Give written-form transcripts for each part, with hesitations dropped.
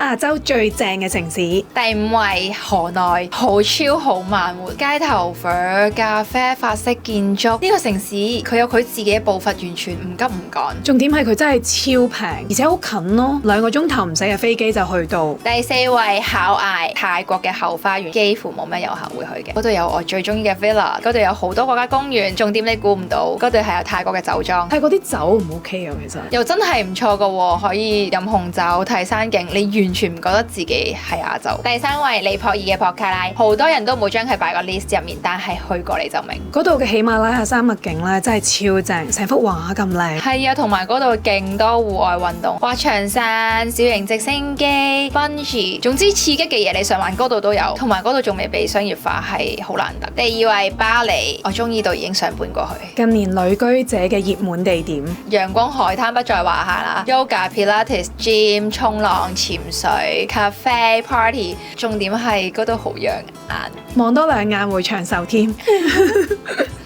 亞洲最正嘅城市。第五位河內，好超好慢活，街頭火、咖啡、法式建築。呢個城市佢有佢自己嘅步伐，完全唔急唔趕。重點係佢真係超平，而且好近咯，2個鐘頭唔使嘅飛機就去到。第四位考艾，泰國嘅後花園，幾乎冇咩遊客會去嘅。嗰度有我最中意嘅 villa，嗰度有好多國家公園。重點你估唔到，嗰度係有泰國嘅酒莊。泰國啲酒唔 OK 啊，其實又真係唔錯噶喎，可以飲紅酒、睇山景，你完全唔覺得自己係亞洲。第三位尼泊爾嘅博卡拉，好多人都冇將佢擺個 list 入面，但係去過你就明。嗰度嘅喜馬拉雅山脈景咧真係超正，成幅畫咁靚。係啊，同埋嗰度勁多戶外運動，滑翔傘、小型直升機、bungee， 總之刺激嘅嘢你上環嗰度都有，同埋嗰度仲未被商業化，係好難得。第二位巴黎，我中意到已經想搬過去。近年旅居者嘅熱門地點，陽光海灘不在話下啦 ，yoga、pilates、gym、衝浪、潛水、cafe、party， 重點係嗰度好養眼，望多2眼會長壽添。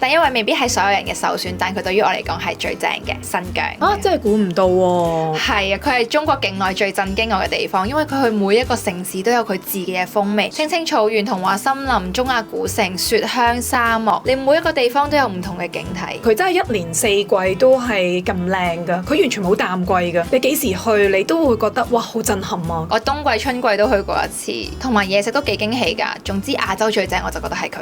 第一位未必係所有人嘅首選，但佢對於我嚟講係最正嘅新疆。啊，真係估唔到喎！係啊，佢係中國境內最震驚我嘅地方，因為佢去每一個城市都有佢自己嘅風味，青青草原、童話森林、中亞古城、雪鄉、沙漠，你每一個地方都有唔同嘅景睇。佢真係1年4季都係咁靚㗎，佢完全冇淡季㗎。你幾時去你都會覺得哇好震撼啊！我冬季、春季都去過一次，同埋嘢食都幾驚喜㗎。總之亞洲最正我就覺得係佢。